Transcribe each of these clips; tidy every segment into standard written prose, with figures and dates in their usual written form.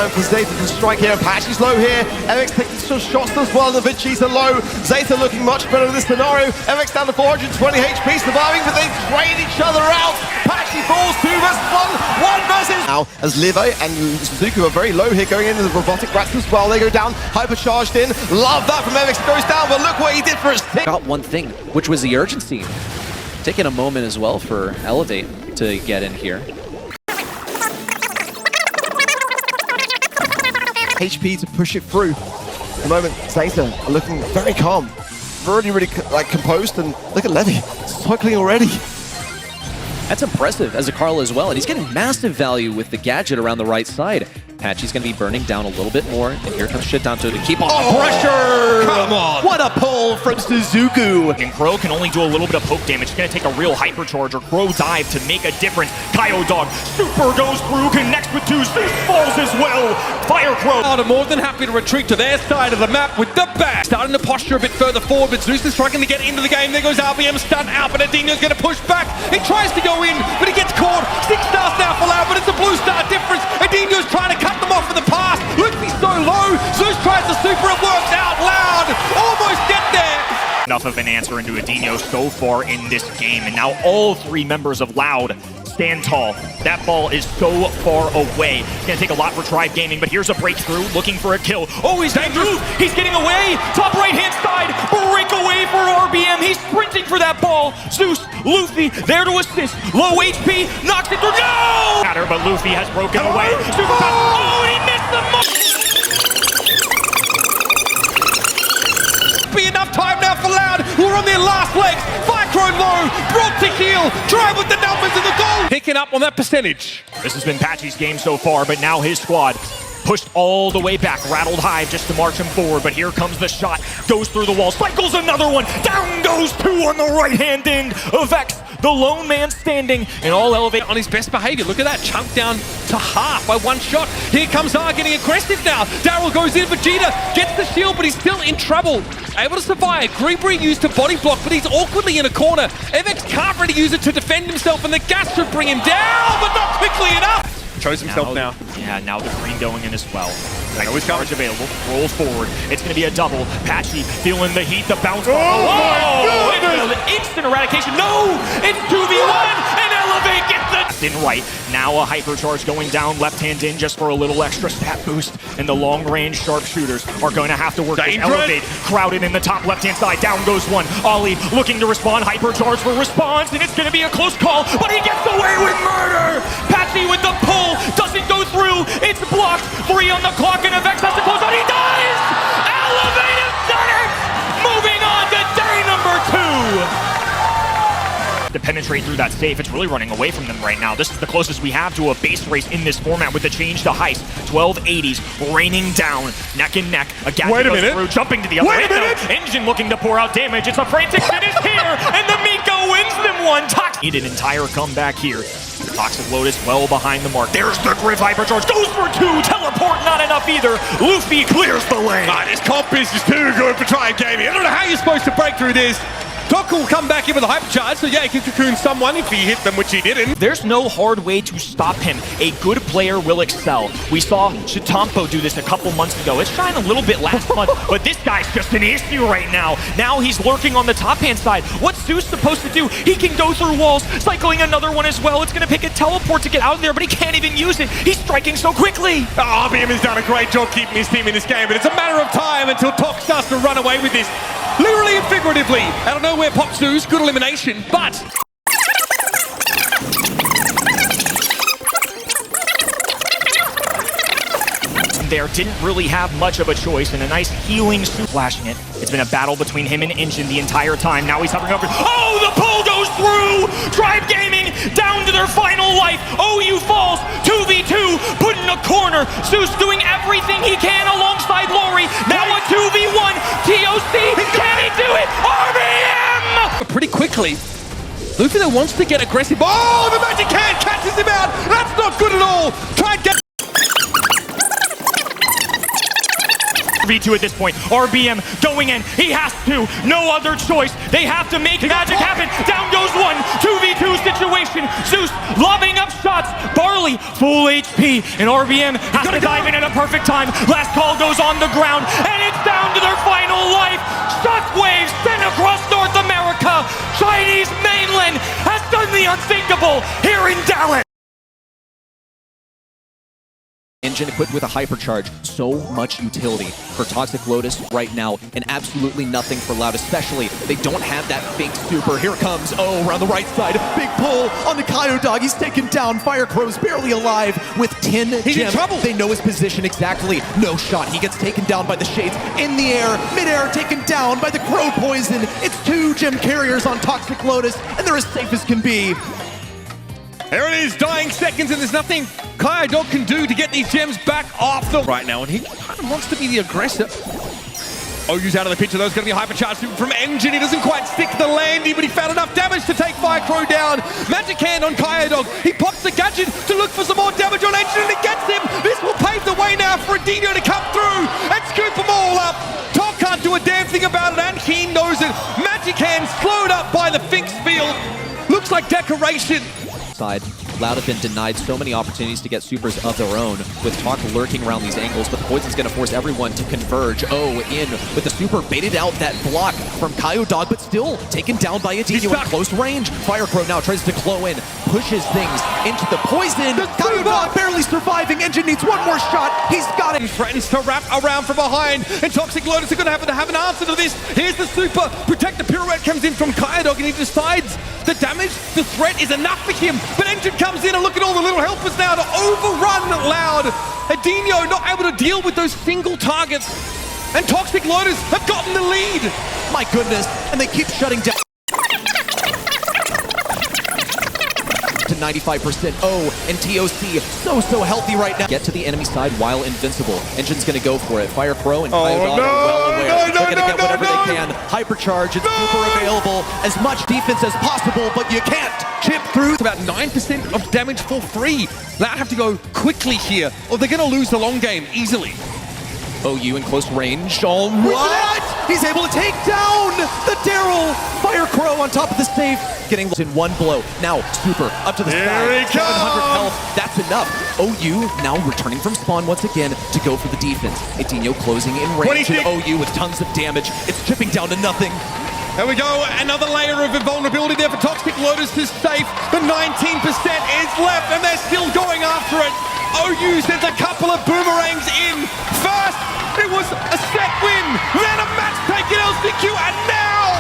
time for Zeta to strike here. Patchy's low here. MX taking some shots as well. The Vinci's are low. Zeta looking much better in this scenario. MX down to 420 HP, surviving, but they trade each other out. Patchy falls 2 versus 1. 1 versus... Now, as Livo and Suzuki are very low here, going into the robotic rats as well. They go down, hypercharged in. Love that from MX. Goes down, but look what he did for his team. Got one thing, which was the urgency. Taking a moment as well for Elevate to get in here. HP to push it through. At the moment, Zeta are looking very calm. Really composed, and look at Levy, cycling already. That's impressive as a Carl as well, and he's getting massive value with the gadget around the right side. Patchy's going to be burning down a little bit more, and here comes Shitanto to keep on pressure! Come on! What a pull from Suzuku! And Crow can only do a little bit of poke damage. It's going to take a real hypercharge or Crow dive to make a difference. Kaio Dog, super goes through, connects with Zeus, this falls as well! Fire Crow! Are more than happy to retreat to their side of the map with the back. Starting to posture a bit further forward, but Zeus is struggling to get into the game. There goes RBM, stun out, but Adino's going to push back. He tries to go in, but he gets caught. 6 stars now for Loud, but it's a blue star difference. Adino's trying to cut them off for the pass. Luffy's so low. Zeus tries to super, it works out. Loud almost get there. Enough of an answer into Adino so far in this game, and now all 3 members of Loud stand tall. That ball is so far away. It's going to take a lot for Tribe Gaming, but here's a breakthrough, looking for a kill. Oh, he's dangerous. He's getting away. Top right-hand side. Breakaway for RBM. He's sprinting for that ball. Zeus, Luffy, there to assist. Low HP, knocks it through. No! But Luffy has broken away. Super fast. Oh, he missed the mark. Be enough time now for Loud, who are on their last legs. Firecrow low, brought to heel, drive with the numbers and the goal. Picking up on that percentage. This has been Patchy's game so far, but now his squad pushed all the way back, rattled Hive just to march him forward, but here comes the shot, goes through the wall, cycles another one, down goes 2 on the right-hand end of X, the lone man standing, and all Elevate on his best behavior. Look at that, chunk down to half by 1 shot. Here comes R getting aggressive now. Daryl goes in, Vegeta gets the shield, but he's still in trouble. Able to survive. Greenberry used to body block, but he's awkwardly in a corner. MX can't really use it to defend himself, and the gas should bring him down, but not quickly enough. Shows himself now. Yeah, now the green going in as well. Always charge available. Rolls forward. It's going to be a double. Patchy feeling the heat, the bounce. Oh, instant eradication. No! It's 2v1 and Elevate gets the in right. Now a hypercharge going down, left hand in just for a little extra stat boost. And the long range sharpshooters are going to have to work with Elevate. Crowded in the top left hand side. Down goes 1. Ollie looking to respond. Hypercharge for response. And it's going to be a close call. But he gets away with murder. Patchy with the pull. Doesn't go through. It's blocked. 3 on the clock, and FX has to close out. He does! Elevate has done it! Moving on to day number 2. To penetrate through that safe, it's really running away from them right now. This is the closest we have to a base race in this format with the change to Heist. 1280s raining down, neck and neck. A gadget goes through, jumping to the other end. Engine looking to pour out damage. It's a frantic finish here, and the Miko wins them 1. Toxic need an entire comeback here. Toxic Lotus well behind the mark. There's the Griff hypercharge. Goes for 2. Teleport not enough either. Luffy clears the lane. This comp is just too good for Tribe Gaming. I don't know how you're supposed to break through this. Toku will come back in with a hypercharge, so yeah, he can cocoon someone if he hit them, which he didn't. There's no hard way to stop him. A good player will excel. We saw Shitampo do this a couple months ago. It's trying a little bit last month, but this guy's just an issue right now. Now he's lurking on the top-hand side. What's Zeus supposed to do? He can go through walls, cycling another one as well. It's going to pick a teleport to get out of there, but he can't even use it. He's striking so quickly. RBM has done a great job keeping his team in this game, but it's a matter of time until Tok starts to run away with this. Literally and figuratively. I don't know where Pop Zeus, good elimination, but... There didn't really have much of a choice, and a nice healing suit flashing it. It's been a battle between him and Engine the entire time. Now he's hovering over. Oh, the pull goes through! Tribe Gaming down to their final life. OU falls 2v2, put in a corner. Zeus doing everything he can alongside Lori. Now a 2v1. TOC, can he do it? RBM! Pretty quickly. Luffy though wants to get aggressive. Oh, the magic hand catches him out. That's not good at all. Try and get... V2 at this point. RBM going in. He has to. No other choice. They have to make magic happen. Down goes 1. 2v2 situation. Zeus lobbing up shots. shots. Barley, full HP, and RBM has to dive in at a perfect time. Last call goes on the ground, and it's down to their final life. Shockwaves sent across North America. Chinese mainland has done the unthinkable here in Dallas. Engine equipped with a hypercharge, so much utility for Toxic Lotus right now, and absolutely nothing for Loud, especially they don't have that fake super. Here comes, around the right side, big pull on the Kyodog, he's taken down, Firecrow's barely alive with 10 He's in gems. trouble. They know his position exactly, no shot, he gets taken down by the Shades, in the air, mid-air, taken down by the Crow Poison. It's 2 gem carriers on Toxic Lotus, and they're as safe as can be. There it is, dying seconds, and there's nothing Kyodog can do to get these gems back off the right now, and he kind of wants to be the aggressor. OU's out of the picture, though. It's going to be a hypercharge from Engine. He doesn't quite stick the landing, but he found enough damage to take Firecrow down. Magic Hand on Kyodog. He pops the gadget to look for some more damage on Engine, and he gets him. This will pave the way now for Adino to come through and scoop them all up. Top can't do a damn thing about it, and he knows it. Magic Hand slowed up by the Finks field. Looks like decoration. Loud have been denied so many opportunities to get supers of their own, with Talk lurking around these angles, but the Poison's going to force everyone to converge. In with the super, baited out that block from Kyodog, but still taken down by Adino in close range. Firecrow now tries to claw in, pushes things into the Poison. Kyodog barely surviving. Engine needs one more shot. He's got it. Threatens to wrap around from behind, and Toxic Lotus are going to have an answer to this. Here's the super. Protector Pirouette comes in from Kyodog, and he decides the damage, the threat is enough for him. But Engine comes in, and look at all the little helpers now to overrun Loud. Adino not able to deal with those single targets, and Toxic Lotus have gotten the lead. My goodness, and they keep shutting down. To 95%. And TOC so healthy right now. Get to the enemy side while invincible. Engine's gonna go for it. Firecrow and Kyodog are well aware. They're gonna get whatever they can. Hypercharge, it's super available. As much defense as possible, but you can't chip through. About 9% of damage for free. Loud have to go quickly here, or they're gonna lose the long game easily. OU in close range. All right! He's able to take down the Daryl. Firecrow on top of the safe. Getting in one blow. Now, super up to the sky. 700 health. That's enough. OU now returning from spawn once again to go for the defense. Adino closing in range. And OU with tons of damage. It's chipping down to nothing. There we go, another layer of invulnerability there for Toxic Lotus is safe. The 19% is left, and they're still going after it. OU sends a couple of boomerangs in. First, it was a set win, then a match taken LCQ, and now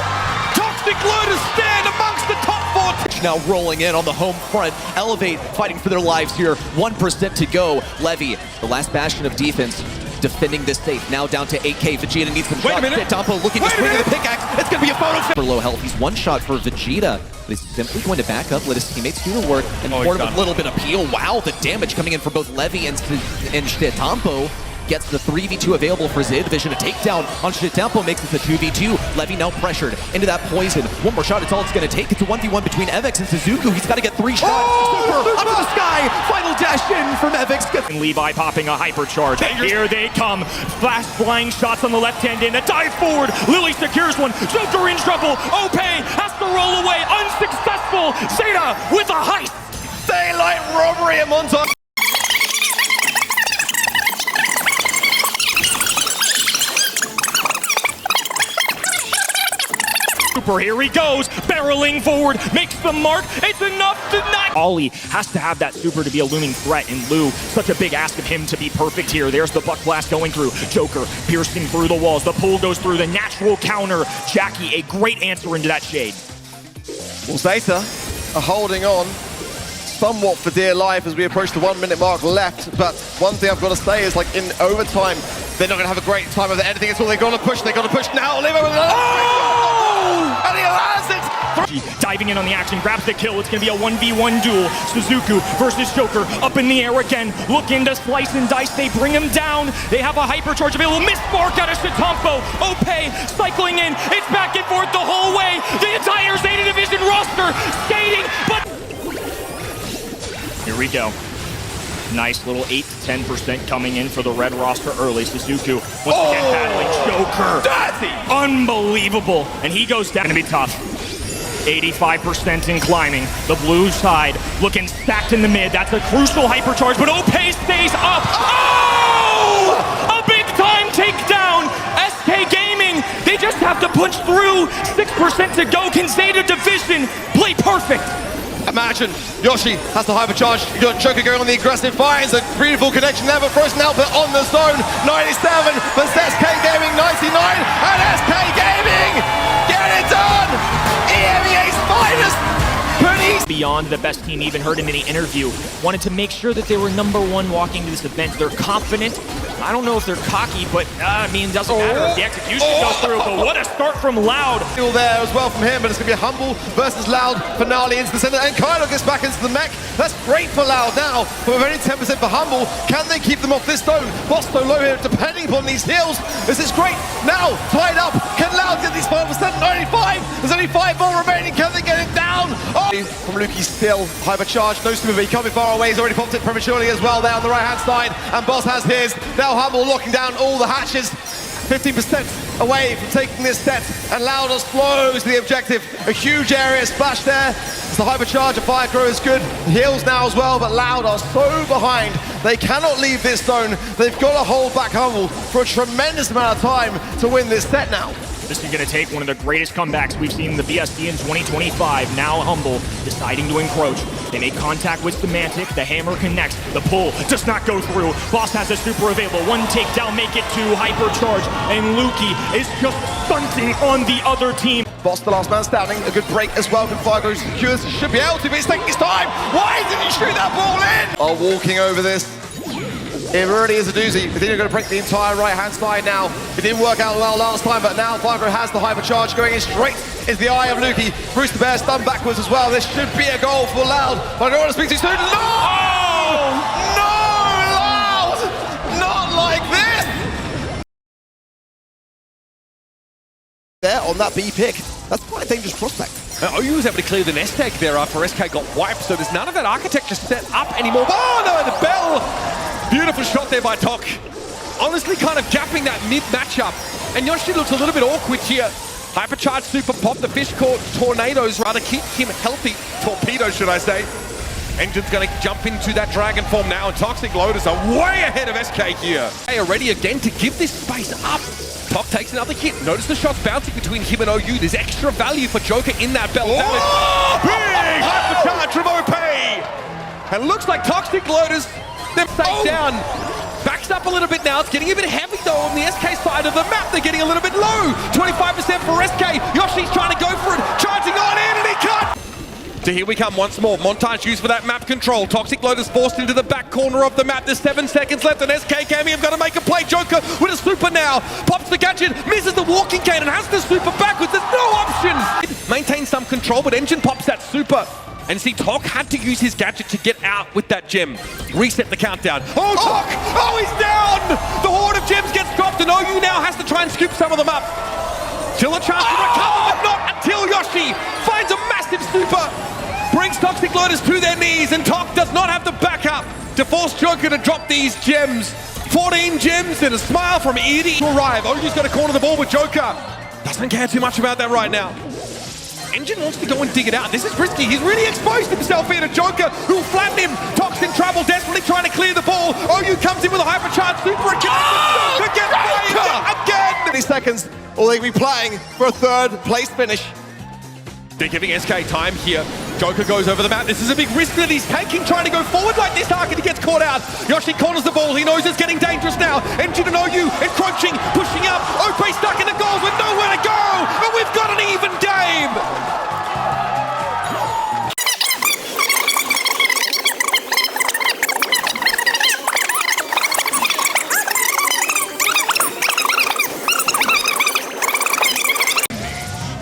Toxic Lotus stand amongst the top 4. Now rolling in on the home front. Elevate fighting for their lives here. 1% to go. Levy, the last bastion of defense, defending this safe. Now down to 8K. Vegeta needs some shots. Dampo looking to swing with the pickaxe. It's going to be a photo for low health. He's one shot for Vegeta, but he's simply going to back up, let his teammates do the work, and afford him a little bit of peel. Wow, the damage coming in for both Levy and Dampo. Gets the 3v2 available for Z Division. A takedown on Shitampo makes it a 2v2. Levy now pressured into that poison. One more shot, it's all it's going to take. It's a 1v1 between Evix and Suzuku. He's got to get 3 shots. Super, up to the sky. Final dash in from Evix. And Levi popping a hypercharge. Here they come. Flash flying shots on the left hand in. A dive forward. Lily secures one. Joker in trouble. Ope has to roll away. Unsuccessful. Zeta with a heist. Daylight robbery at Montauk. Here he goes, barreling forward, makes the mark, it's enough to not... Ollie has to have that super to be a looming threat, and Lou, such a big ask of him to be perfect here. There's the buck blast going through, Joker piercing through the walls, the pull goes through, the natural counter. Jackie, a great answer into that shade. Well, Zeta are holding on somewhat for dear life as we approach the 1 minute mark left, but one thing I've got to say is, like, in overtime, they're not going to have a great time of anything at all. They've got to push now. And he allows it! Diving in on the action, grabs the kill. It's going to be a 1v1 duel. Suzuku versus Joker, up in the air again, looking to slice and dice. They bring him down. They have a hypercharge available. Missed mark out of Shitampo. Ope cycling in. It's back and forth the whole way. The entire Zeta Division roster skating, but... Here we go. Nice little 8 to 10% coming in for the red roster early. Suzuku once again battling Joker. Unbelievable. And he goes down to be tough. 85% in climbing. The blue side looking stacked in the mid. That's a crucial hypercharge, but Ope stays up. Oh! A big time takedown. SK Gaming, they just have to punch through. 6% to go. Can Zeta Division play perfect? Imagine Yoshi has the hypercharge. You got Joker going on the aggressive fires. A beautiful connection there, but frozen out, but on the zone. 97 for SK Gaming, 99, and SK Gaming get it done. EMEA's finest. Beyond the best team even heard in any interview, wanted to make sure that they were #1 walking to this event. They're confident. I don't know if they're cocky, but I mean, it doesn't matter if the execution goes through. But what a start from Loud. Still there as well from him, but it's going to be a Humble versus Loud finale into the center. And Kylo gets back into the mech. That's great for Loud now, but with only 10% for Humble. Can they keep them off this stone? Boss so low here, depending upon these heals. This is great. Now, tied up. Can Loud get these 5%? 95. There's only 5 more remaining. Can they get it down? Oh! From Lukey still hypercharged. No super, but he can't be far away. He's already popped it prematurely as well there on the right-hand side. And Boss has his. Now Humble locking down all the hatches. 15% away from taking this set, and Loud flows the objective. A huge area splash there. It's the hypercharge of Firecrow is good. Heals now as well, but Loud are so behind. They cannot leave this zone. They've got to hold back Humble for a tremendous amount of time to win this set now. This is going to take one of the greatest comebacks we've seen in the BSD in 2025. Now Humble deciding to encroach. They make contact with Semantic. The hammer connects. The pull does not go through. Boss has a super available. One takedown, make it 2. Hypercharge. And Lukey is just stunting on the other team. Boss, the last man standing. A good break as well. Good Firecrow secures. Should be able to, but he's taking his time. Why didn't he shoot that ball in? Are walking over this. It really is a doozy. I think they're going to break the entire right-hand side now. It didn't work out well last time, but now Firecrow has the hypercharge going in straight into the eye of Lukey. Bruce the Bear stunned backwards as well. This should be a goal for Loud, but I don't want to speak too soon. No! No, Loud! Not like this! There on that B pick. That's quite a dangerous prospect. OU was able to clear the nest egg there after SK got wiped, so there's none of that architecture set up anymore. Oh no, the bell! Beautiful shot there by Tok. Honestly, kind of gapping that mid-matchup. And Yoshi looks a little bit awkward here. Hypercharge super pop, the fish caught tornadoes, rather keep him healthy. Torpedoes, should I say. Engine's going to jump into that dragon form now, and Toxic Lotus are way ahead of SK here. They are ready again to give this space up. Tok takes another hit. Notice the shots bouncing between him and OU. There's extra value for Joker in that belt. Big hypercharge from Ope! And looks like Toxic Lotus, they're safe down. Backs up a little bit now. It's getting a bit heavy though on the SK side of the map. They're getting a little bit low. 25% for SK. Yoshi's trying to go for it. Charging on in, and he can't. So here we come once more. Montage used for that map control. Toxic Lotus forced into the back corner of the map. There's 7 seconds left, and SK Gaming have got to make a play. Joker with a super now. Pops the gadget, misses the walking cane, and has the super backwards. There's no option. Maintains some control, but Engine pops that super. And see, Tok had to use his gadget to get out with that gem. Reset the countdown. Oh, Tok! Oh, he's down! The horde of gems gets dropped, and OU now has to try and scoop some of them up. Still a chance to recover, but not until Yoshi finds a massive super. Brings Toxic Lotus to their knees, and Tok does not have the backup to force Joker to drop these gems. 14 gems and a smile from Edie to arrive. OU's got to corner the ball with Joker. Doesn't care too much about that right now. Engine wants to go and dig it out. This is risky. He's really exposed himself here to Joker, who flattened him. Tok's in trouble, desperately trying to clear the ball. OU comes in with a hypercharge super again. Joker gets waved again. 30 seconds, or they could be playing for a 3rd place finish. They're giving SK time here. Joker goes over the map. This is a big risk that he's taking, trying to go forward like this. Arcade gets caught out. Yoshi corners the ball. He knows it's getting dangerous now. Engine and OU encroaching, pushing up. Ope stuck in the goals with nowhere to go. And we've got an even game.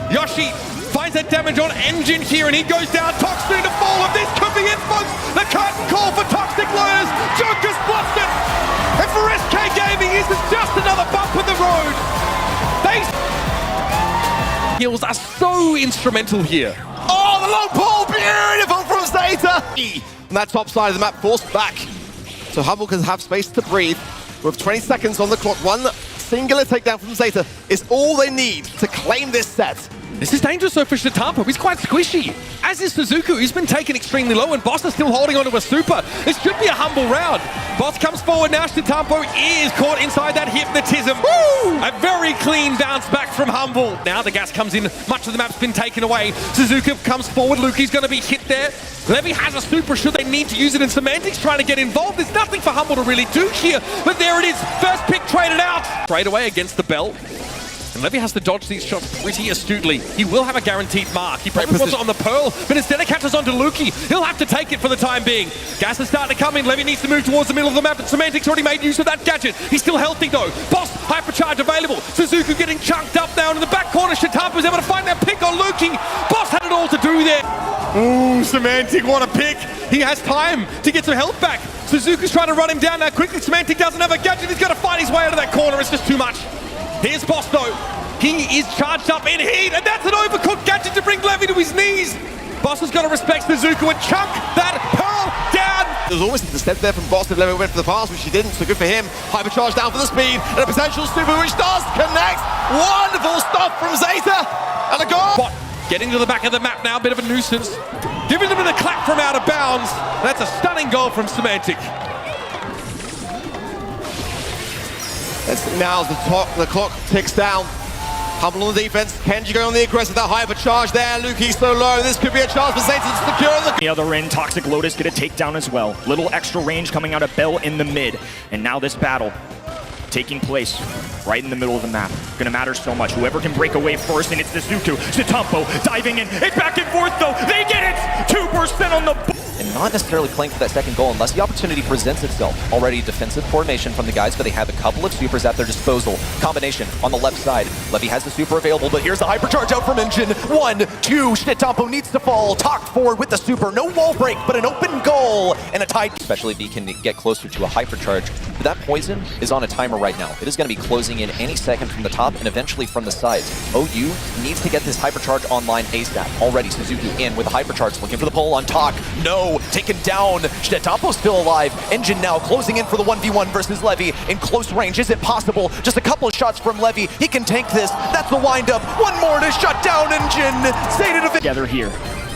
Yoshi finds that damage on Engine here, and he goes down. Tok's soon to fall, and this could be it, folks. The curtain call for Toxic Lotus. Joker's blocked it. And for SK Gaming, this is just another bump in the road. Heals are so instrumental here. Oh, the long ball, beautiful from Zeta. On that top side of the map, forced back. So Humble can have space to breathe. With 20 seconds on the clock, one singular takedown from Zeta is all they need to claim this set. This is dangerous though for Shitampo. He's quite squishy. As is Suzuku, he's been taken extremely low, and Boss is still holding onto a super. This should be a humble round. Boss comes forward now. Shitampo is caught inside that hypnotism. Woo! A very clean bounce back from Humble. Now the gas comes in. Much of the map's been taken away. Suzuki comes forward. Luki's going to be hit there. Levy has a super should they need to use it, and Semantics trying to get involved. There's nothing for Humble to really do here, but there it is. First pick traded out. Straight away against the bell. And Levy has to dodge these shots pretty astutely. He will have a guaranteed mark. He probably wants it on the Pearl, but instead it catches onto Luki. He'll have to take it for the time being. Gas is starting to come in. Levy needs to move towards the middle of the map, but Semantics already made use of that gadget. He's still healthy though. Boss, hypercharge available. Suzuku getting chunked up now in the back corner. Shitampo was able to find that pick on Luki. Boss had it all to do there. Ooh, Semantic, what a pick. He has time to get some health back. Suzuku's trying to run him down now quickly. Semantic doesn't have a gadget. He's got to fight his way out of that corner. It's just too much. Here's Boss though. He is charged up in heat, and that's an overcooked gadget to bring Levy to his knees. Boss has got to respect Suzuku and chunk that Pearl down. There was almost a step there from Boss if Levy went for the pass, which he didn't, so good for him. Hypercharge down for the speed, and a potential super which does connect. Wonderful stuff from Zeta, and a goal. Bot getting to the back of the map now, bit of a nuisance. Giving them a clap from out of bounds. That's a stunning goal from Semantic. Now the clock ticks down. Humble on the defense, Kenji going on the aggressive, that hypercharge there, Luki so low, this could be a chance for Zeta to secure the... The other end, Toxic Lotus get a takedown as well. Little extra range coming out of Bell in the mid. And now this battle taking place right in the middle of the map. Gonna matter so much. Whoever can break away first, and it's the Suzuku. Shitampo diving in, it's back and forth though, they get it! 2% on the... And not necessarily playing for that second goal unless the opportunity presents itself. Already defensive formation from the guys, but they have a couple of supers at their disposal. Combination on the left side. Levy has the super available, but here's the hypercharge out from Engine. 1, 2, Shitampo needs to fall. Talk forward with the super. No wall break, but an open goal and a tied. Especially if he can get closer to a hypercharge. But that poison is on a timer right now. It is going to be closing in any second from the top and eventually from the sides. OU needs to get this hypercharge online ASAP. Already Suzuki in with a hypercharge, looking for the pull on Talk. No, taken down. Shitampo still alive. Engine now closing in for the 1v1 versus Levy in close range. Is it possible? Just a couple of shots from Levy. He can tank this. That's the windup. One more to shut down Engine. Together here.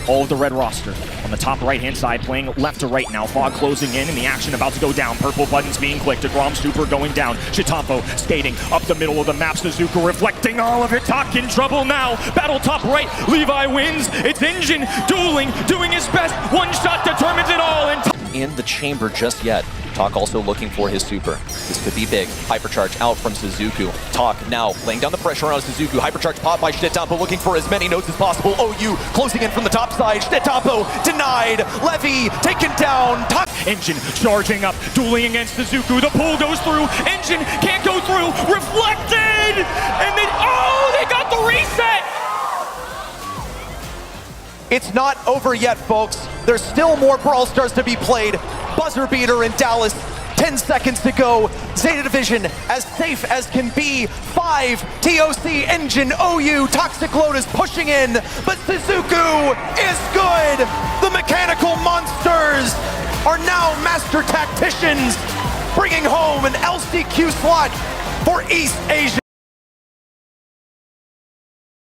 All of the red roster on the top right-hand side, playing left to right now. Fog closing in, and the action about to go down. Purple buttons being clicked. A Grom super going down. Shitampo skating up the middle of the map. Suzuku reflecting all of it. Talk in trouble now. Battle top right. Levi wins. It's Engine dueling, doing his best. One shot determines it all. And in the chamber just yet. Talk also looking for his super. This could be big. Hypercharge out from Suzuku. Talk now laying down the pressure on Suzuku. Hypercharge pop by Shitampo, looking for as many nodes as possible. OU closing in from the top side. Shitampo denied. Levy taken down. Talk. Engine charging up, dueling against Suzuku. The pull goes through. Engine can't go through. Reflected! And then, oh, they got the reset! It's not over yet, folks. There's still more Brawl Stars to be played. Buzzer beater in Dallas. 10 seconds to go. Zeta Division as safe as can be. 5 TOC Engine OU Toxic Lotus pushing in, but Suzuku is good. The mechanical monsters are now master tacticians, bringing home an LCQ slot for East Asia.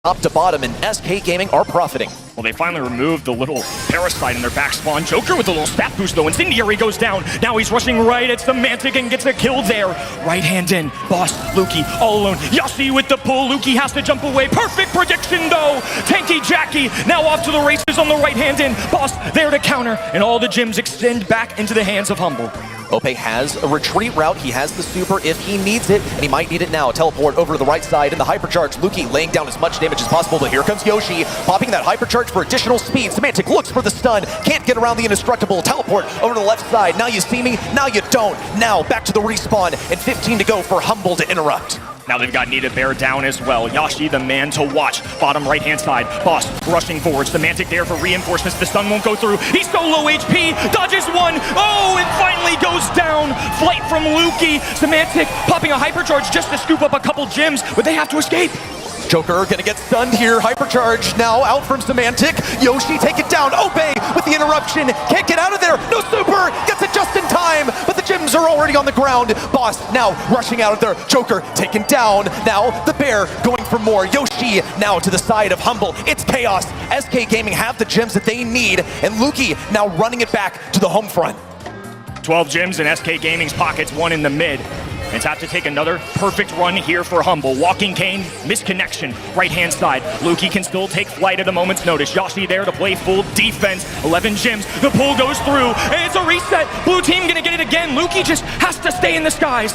Top to bottom, and SK Gaming are profiting. Well, they finally removed the little parasite in their back spawn. Joker with a little stat boost, though. Incendiary goes down. Now he's rushing right at Semantic and gets a kill there. Right hand in. Boss, Luki, all alone. Yashi with the pull. Luki has to jump away. Perfect prediction, though. Tanky Jackie now off to the races on the right hand in. Boss there to counter, and all the gems extend back into the hands of Humble. Ope has a retreat route. He has the super if he needs it, and he might need it now. Teleport over to the right side in the hypercharge. Luki laying down as much damage as possible, but here comes Yoshi, popping that hypercharge for additional speed. Semantic looks for the stun, can't get around the indestructible. Teleport over to the left side. Now you see me, now you don't. Now back to the respawn, and 15 to go for Humble to interrupt. Now they've got Nita Bear down as well. Yashi, the man to watch. Bottom right-hand side. Boss rushing forward. Semantic there for reinforcements. The stun won't go through. He's so low HP. Dodges one. Oh, and finally goes down. Flight from Luki. Semantic popping a hypercharge just to scoop up a couple gems, but they have to escape. Joker gonna get stunned here. Hypercharge now out from Semantic. Yoshi take it down. Ope with the interruption. Can't get out of there. No super. Gets it just in time. But the gem Gyms are already on the ground. Boss now rushing out of there. Joker taken down. Now the Bear going for more. Yoshi now to the side of Humble. It's chaos. SK Gaming have the gems that they need, and Luki now running it back to the home front. 12 gems in SK Gaming's pockets, one in the mid. It's have to take another perfect run here for Humble. Walking Cane, misconnection, right-hand side. Luki can still take flight at a moment's notice. Yoshi there to play full defense. 11 gems, the pull goes through, and it's a reset. Blue team gonna get it again. Luki just has to stay in the skies.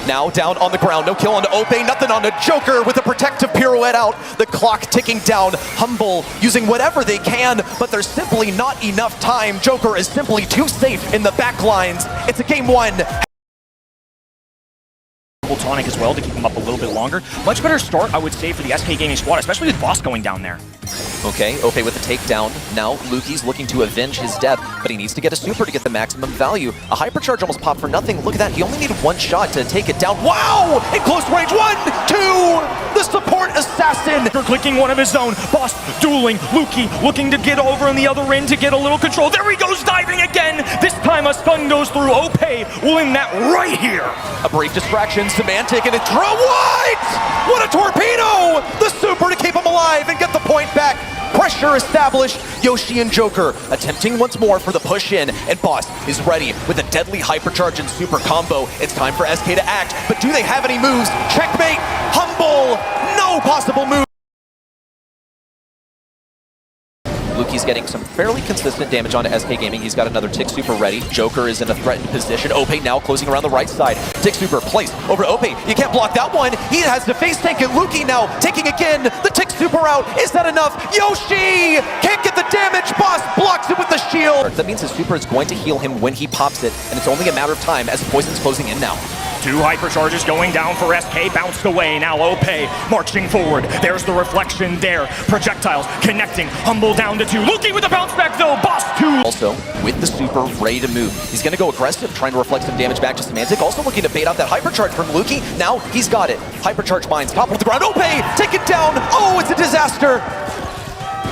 Now down on the ground, no kill on Ope, nothing on the Joker with a protective pirouette out. The clock ticking down. Humble using whatever they can, but there's simply not enough time. Joker is simply too safe in the back lines. It's a game one. Tonic as well to keep him up a little bit longer. Much better start, I would say, for the SK Gaming squad, especially with Boss going down there. Okay, Ope with the takedown. Now Luki's looking to avenge his death, but he needs to get a super to get the maximum value. A hypercharge almost popped for nothing. Look at that, he only needed one shot to take it down. Wow! In close range, 1, 2! The support assassin! Clicking one of his own. Boss dueling. Luki looking to get over on the other end to get a little control. There he goes, diving again! This time a stun goes through. Ope will win that right here. A brief distraction, Semantic, and a throw. What a torpedo! The super to keep him alive and get the point back. Pressure established. Yoshi and Joker attempting once more for the push in, and Boss is ready with a deadly hypercharge and super combo. It's time for SK to act, but do they have any moves? Checkmate. Humble. No possible move. Luki's getting some fairly consistent damage onto SK Gaming. He's got another Tick Super ready. Joker is in a threatened position. Ope now closing around the right side. Tick Super placed over Ope. You can't block that one. He has the face tank, and Luki now taking again the Tick Super out. Is that enough? Yoshi can't get the damage. Boss blocks it with the shield. That means his super is going to heal him when he pops it, and it's only a matter of time as Poison's closing in now. 2 hypercharges going down for SK, bounced away. Now Ope marching forward. There's the reflection there. Projectiles connecting. Humble down to 2. Luki with the bounce back though. Boss 2. Also, with the super ready to move. He's going to go aggressive, trying to reflect some damage back to Semantic. Also looking to bait out that hypercharge from Luki. Now he's got it. Hypercharge binds. Top of the ground. Ope, take it down. Oh, it's a disaster.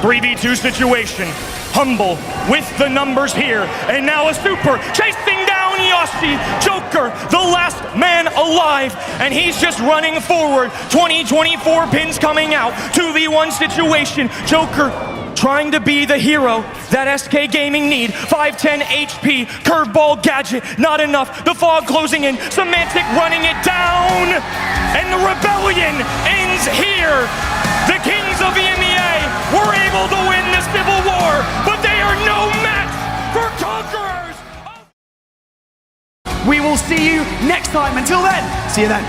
3v2 situation. Humble with the numbers here, and now a super chasing down Yoshi. Joker, the last man alive, and he's just running forward. 20-24 pins coming out. 2v1 situation. Joker trying to be the hero that SK Gaming need. 510 HP, curveball gadget, not enough. The fog closing in, Semantic running it down, and the rebellion ends here. The kings of EMEA were able to win the Civil War, but they are no match for conquerors. We will see you next time. Until then, see you then.